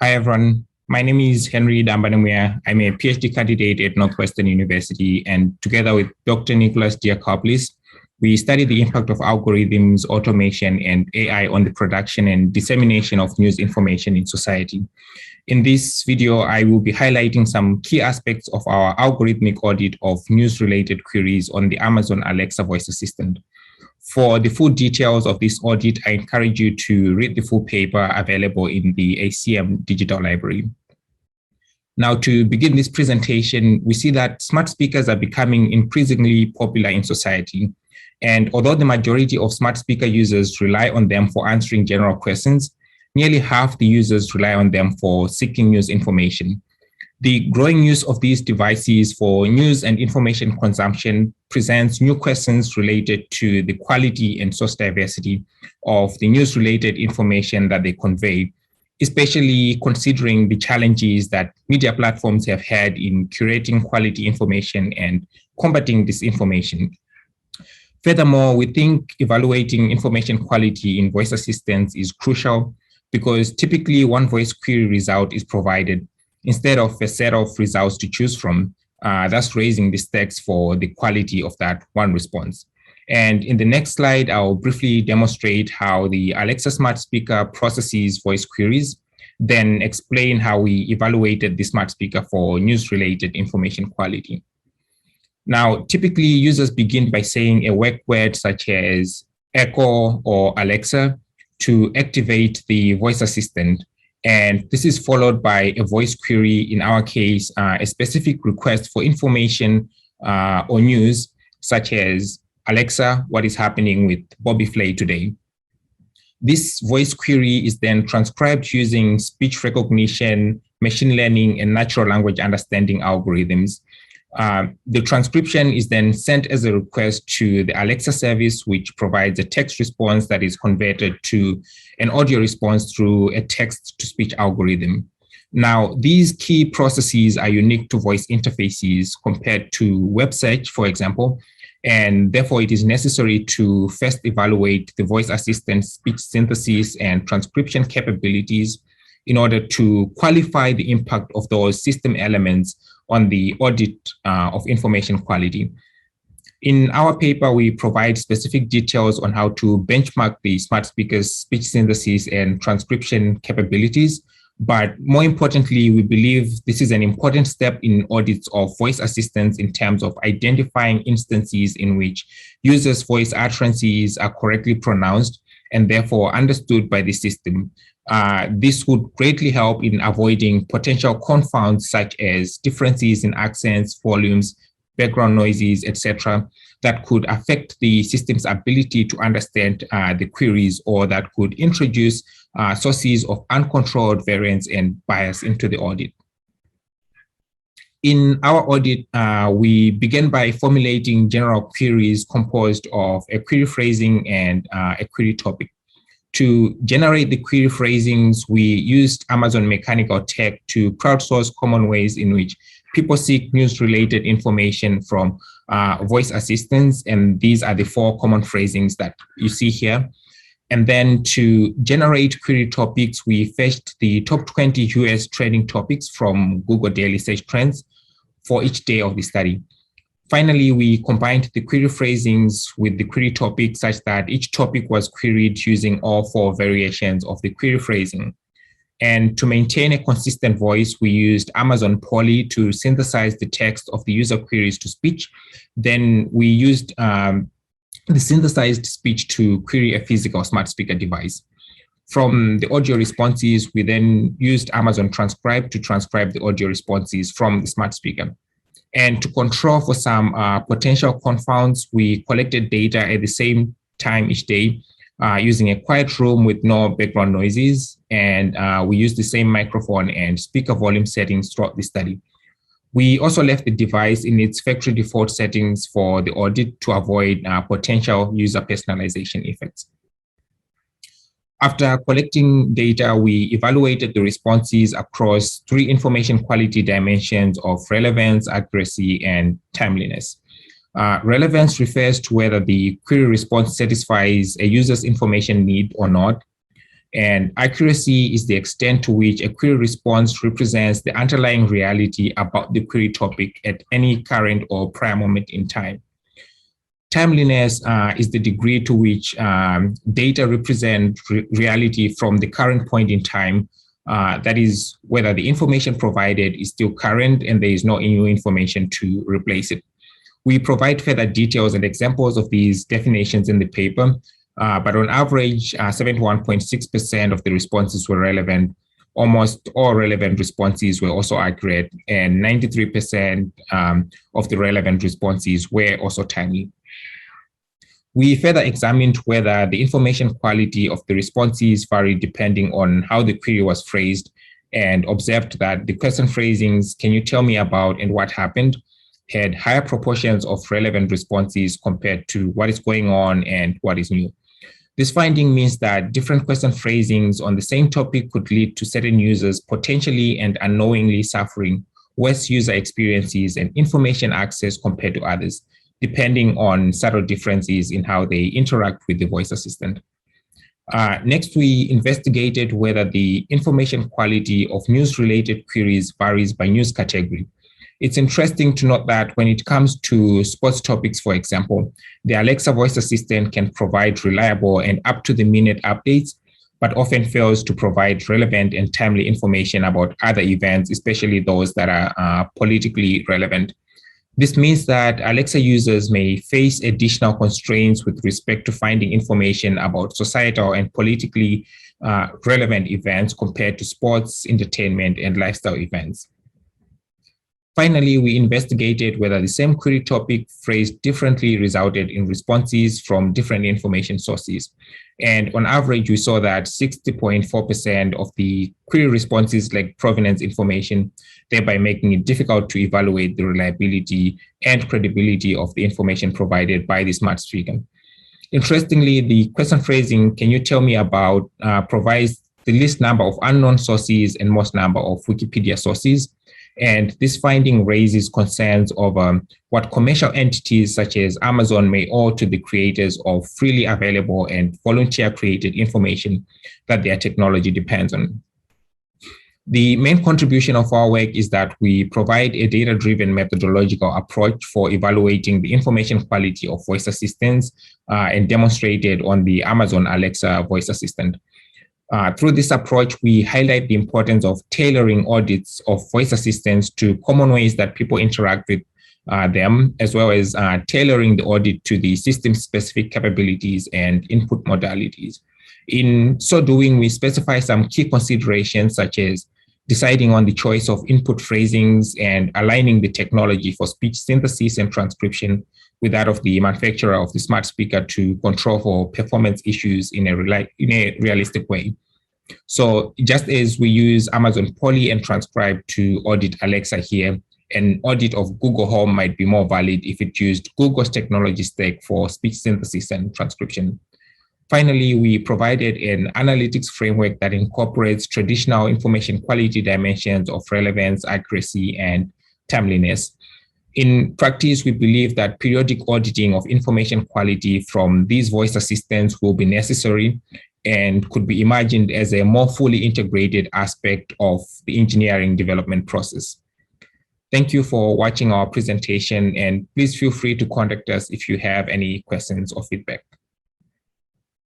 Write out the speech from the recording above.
Hi, everyone. My name is Henry Dambanemuya. I'm a PhD candidate at Northwestern University, and together with Dr. Nicholas Diakopoulos, we study the impact of algorithms, automation, and AI on the production and dissemination of news information in society. In this video, I will be highlighting some key aspects of our algorithmic audit of news-related queries on the Amazon Alexa voice assistant. For the full details of this audit, I encourage you to read the full paper available in the ACM Digital Library. Now, to begin this presentation, we see that smart speakers are becoming increasingly popular in society. And although the majority of smart speaker users rely on them for answering general questions, nearly half the users rely on them for seeking news information. The growing use of these devices for news and information consumption presents new questions related to the quality and source diversity of the news-related information that they convey, especially considering the challenges that media platforms have had in curating quality information and combating disinformation. Furthermore, we think evaluating information quality in voice assistants is crucial because typically one voice query result is provided instead of a set of results to choose from, thus raising the stakes for the quality of that one response. And in the next slide, I'll briefly demonstrate how the Alexa smart speaker processes voice queries, then explain how we evaluated the smart speaker for news-related information quality. Now, typically users begin by saying a wake word such as Echo or Alexa to activate the voice assistant. And this is followed by a voice query, in our case, a specific request for information or news, such as, Alexa, what is happening with Bobby Flay today? This voice query is then transcribed using speech recognition, machine learning, and natural language understanding algorithms. The transcription is then sent as a request to the Alexa service, which provides a text response that is converted to an audio response through a text-to-speech algorithm. Now, these key processes are unique to voice interfaces compared to web search, for example, and therefore it is necessary to first evaluate the voice assistant's speech synthesis and transcription capabilities in order to qualify the impact of those system elements on the audit of information quality. In our paper, we provide specific details on how to benchmark the smart speaker's speech synthesis and transcription capabilities. But more importantly, we believe this is an important step in audits of voice assistants in terms of identifying instances in which users' voice utterances are correctly pronounced and therefore understood by the system. This would greatly help in avoiding potential confounds such as differences in accents, volumes, background noises, etc., that could affect the system's ability to understand the queries, or that could introduce sources of uncontrolled variance and bias into the audit. In our audit, we began by formulating general queries composed of a query phrasing and a query topic. To generate the query phrasings, we used Amazon Mechanical Turk to crowdsource common ways in which people seek news-related information from voice assistants, and these are the 4 common phrasings that you see here. And then to generate query topics, we fetched the top 20 US trending topics from Google Daily Search Trends for each day of the study. Finally, we combined the query phrasings with the query topic such that each topic was queried using all 4 variations of the query phrasing. And to maintain a consistent voice, we used Amazon Poly to synthesize the text of the user queries to speech. Then we used the synthesized speech to query a physical smart speaker device. From the audio responses, we then used Amazon Transcribe to transcribe the audio responses from the smart speaker. And to control for some potential confounds, we collected data at the same time each day using a quiet room with no background noises. And we used the same microphone and speaker volume settings throughout the study. We also left the device in its factory default settings for the audit to avoid potential user personalization effects. After collecting data, we evaluated the responses across 3 information quality dimensions of relevance, accuracy, and timeliness. Relevance refers to whether the query response satisfies a user's information need or not. And accuracy is the extent to which a query response represents the underlying reality about the query topic at any current or prior moment in time. Timeliness is the degree to which data represent reality from the current point in time. That is, whether the information provided is still current and there is no new information to replace it. We provide further details and examples of these definitions in the paper, but on average, 71.6% of the responses were relevant. Almost all relevant responses were also accurate, and 93% of the relevant responses were also timely. We further examined whether the information quality of the responses varied depending on how the query was phrased, and observed that the question phrasings, "Can you tell me about and what happened?" had higher proportions of relevant responses compared to "what is going on" and "what is new." This finding means that different question phrasings on the same topic could lead to certain users potentially and unknowingly suffering worse user experiences and information access compared to others, depending on subtle differences in how they interact with the voice assistant. Next, we investigated whether the information quality of news-related queries varies by news category. It's interesting to note that when it comes to sports topics, for example, the Alexa voice assistant can provide reliable and up-to-the-minute updates, but often fails to provide relevant and timely information about other events, especially those that are politically relevant. This means that Alexa users may face additional constraints with respect to finding information about societal and politically relevant events compared to sports, entertainment, and lifestyle events. Finally, we investigated whether the same query topic phrased differently resulted in responses from different information sources. And on average, we saw that 60.4% of the query responses lacked provenance information, thereby making it difficult to evaluate the reliability and credibility of the information provided by the smart speaker. Interestingly, the question phrasing, "Can you tell me about," provides the least number of unknown sources and most number of Wikipedia sources. And this finding raises concerns over what commercial entities such as Amazon may owe to the creators of freely available and volunteer-created information that their technology depends on. The main contribution of our work is that we provide a data-driven methodological approach for evaluating the information quality of voice assistants and demonstrated on the Amazon Alexa voice assistant. Through this approach, we highlight the importance of tailoring audits of voice assistants to common ways that people interact with them, as well as tailoring the audit to the system-specific capabilities and input modalities. In so doing, we specify some key considerations, such as deciding on the choice of input phrasings and aligning the technology for speech synthesis and transcription with that of the manufacturer of the smart speaker to control for performance issues in a realistic way. So just as we use Amazon Poly and Transcribe to audit Alexa here, an audit of Google Home might be more valid if it used Google's technology stack for speech synthesis and transcription. Finally, we provided an analytics framework that incorporates traditional information quality dimensions of relevance, accuracy, and timeliness. In practice, we believe that periodic auditing of information quality from these voice assistants will be necessary and could be imagined as a more fully integrated aspect of the engineering development process. Thank you for watching our presentation, and please feel free to contact us if you have any questions or feedback.